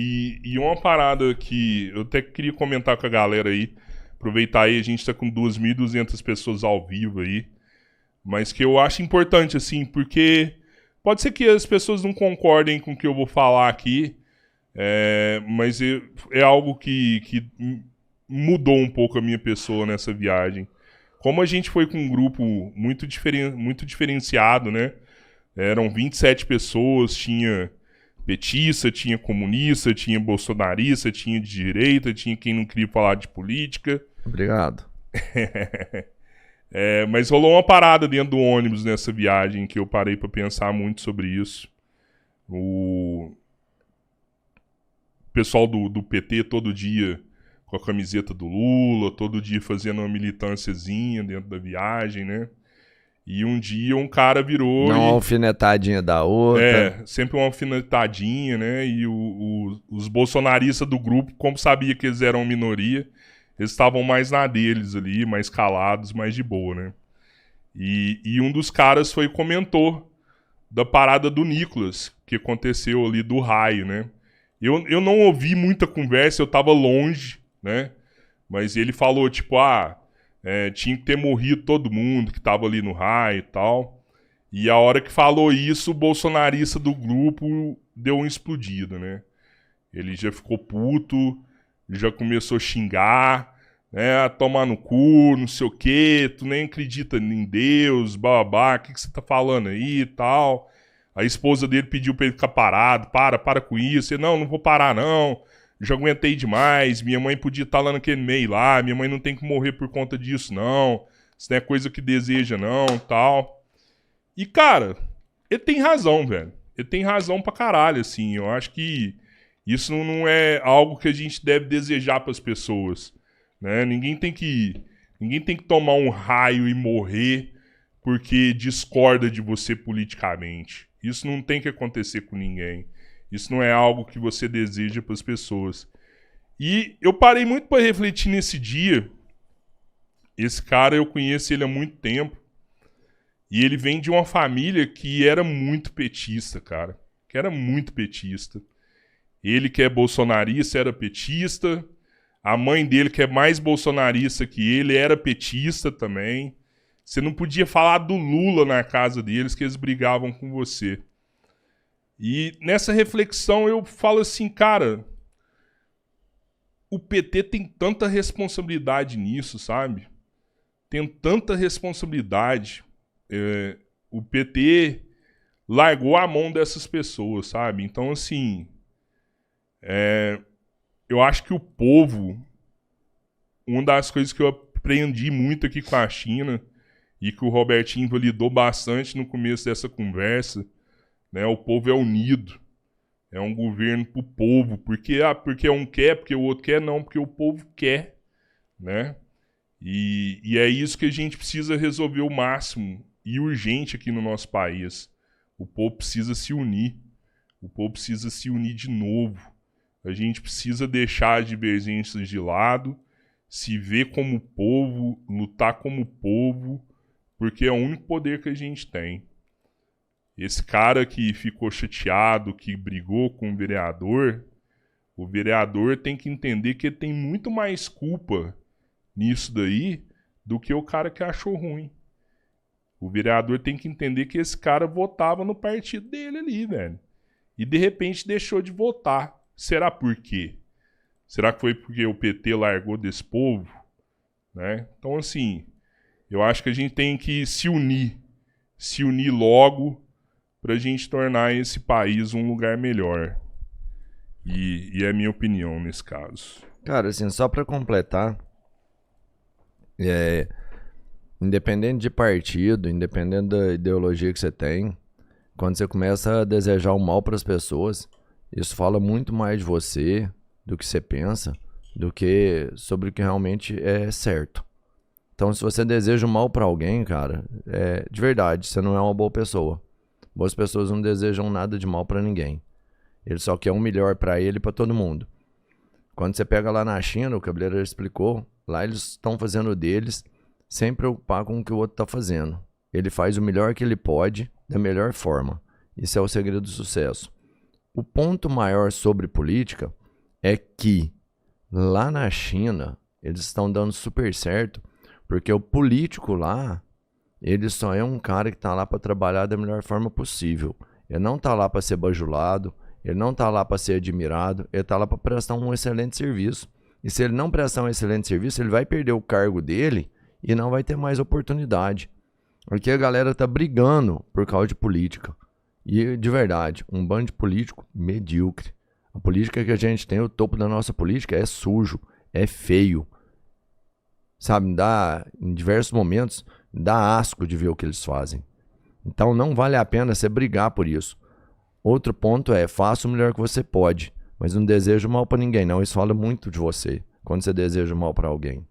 E uma parada que eu até queria comentar com a galera aí, aproveitar aí, a gente tá com 2.200 pessoas ao vivo aí, mas que eu acho importante, assim, porque pode ser que as pessoas não concordem com o que eu vou falar aqui, mas é algo que mudou um pouco a minha pessoa nessa viagem. Como a gente foi com um grupo muito diferenciado, né? Eram 27 pessoas, tinha petista, tinha comunista, tinha bolsonarista, tinha de direita, tinha quem não queria falar de política. Obrigado. Mas rolou uma parada dentro do ônibus nessa viagem que eu parei pra pensar muito sobre isso. O pessoal do PT todo dia com a camiseta do Lula, todo dia fazendo uma militânciazinha dentro da viagem, né? E um dia um cara virou Não uma alfinetadinha da outra. sempre uma alfinetadinha, né? E os bolsonaristas do grupo, como sabia que eles eram minoria, eles estavam mais na deles ali, mais calados, mais de boa, né? E um dos caras comentou da parada do Nicolas, que aconteceu ali do raio, né? Eu não ouvi muita conversa, eu tava longe, né? Mas ele falou, tipo, tinha que ter morrido todo mundo que tava ali no raio e tal. E a hora que falou isso, o bolsonarista do grupo deu uma explodida, né? Ele já ficou puto, já começou a xingar, né? A tomar no cu, não sei o quê, tu nem acredita em Deus, babá, o que você tá falando aí e tal. A esposa dele pediu pra ele ficar parado, para com isso. Ele, não vou parar não, já aguentei demais, minha mãe podia estar lá naquele meio lá, minha mãe não tem que morrer por conta disso não, isso não é coisa que deseja não, tal. E, cara, ele tem razão, velho. Ele tem razão pra caralho, assim. Eu acho que isso não é algo que a gente deve desejar pras pessoas, né? Ninguém tem que tomar um raio e morrer porque discorda de você politicamente. Isso não tem que acontecer com ninguém. Isso não é algo que você deseja pras pessoas. E eu parei muito pra refletir nesse dia. Esse cara, eu conheço ele há muito tempo. E ele vem de uma família que era muito petista, cara. Que era muito petista. Ele que é bolsonarista era petista. A mãe dele, que é mais bolsonarista que ele, era petista também. Você não podia falar do Lula na casa deles, que eles brigavam com você. E nessa reflexão eu falo assim, cara, o PT tem tanta responsabilidade nisso, sabe? Tem tanta responsabilidade. O PT largou a mão dessas pessoas, sabe? Então, assim, eu acho que o povo, uma das coisas que eu aprendi muito aqui com a China e que o Robertinho validou bastante no começo dessa conversa, né? O povo é unido, é um governo pro povo, porque um quer, porque o outro quer, não, porque o povo quer, né? E é isso que a gente precisa resolver o máximo e urgente aqui no nosso país. O povo precisa se unir. O povo precisa se unir de novo. A gente precisa deixar as divergências de lado, se ver como povo, lutar como povo, porque é o único poder que a gente tem. Esse cara que ficou chateado, que brigou com o vereador tem que entender que ele tem muito mais culpa nisso daí do que o cara que achou ruim. O vereador tem que entender que esse cara votava no partido dele ali, velho. E de repente deixou de votar. Será por quê? Será que foi porque o PT largou desse povo? Né? Então, assim, eu acho que a gente tem que se unir logo pra gente tornar esse país um lugar melhor. E é a minha opinião nesse caso. Cara, assim, só pra completar, independente de partido, independente da ideologia que você tem, quando você começa a desejar o mal pras pessoas, isso fala muito mais de você, do que você pensa, do que sobre o que realmente é certo. Então, se você deseja o mal pra alguém, cara, de verdade, você não é uma boa pessoa. Boas pessoas não desejam nada de mal pra ninguém. Ele só quer o melhor pra ele e pra todo mundo. Quando você pega lá na China, o cabeleireiro explicou, lá eles estão fazendo o deles sem preocupar com o que o outro tá fazendo. Ele faz o melhor que ele pode, da melhor forma. Isso é o segredo do sucesso. O ponto maior sobre política é que lá na China eles estão dando super certo, porque o político lá, ele só é um cara que está lá para trabalhar da melhor forma possível. Ele não está lá para ser bajulado, ele não está lá para ser admirado, ele está lá para prestar um excelente serviço. E se ele não prestar um excelente serviço, ele vai perder o cargo dele e não vai ter mais oportunidade. Porque a galera tá brigando por causa de política. E, de verdade, um bando de político medíocre. A política que a gente tem, o topo da nossa política é sujo, é feio. Sabe, em diversos momentos, dá asco de ver o que eles fazem. Então não vale a pena você brigar por isso. Outro ponto é, faça o melhor que você pode, mas não deseja mal para ninguém, não. Isso fala muito de você, quando você deseja mal para alguém.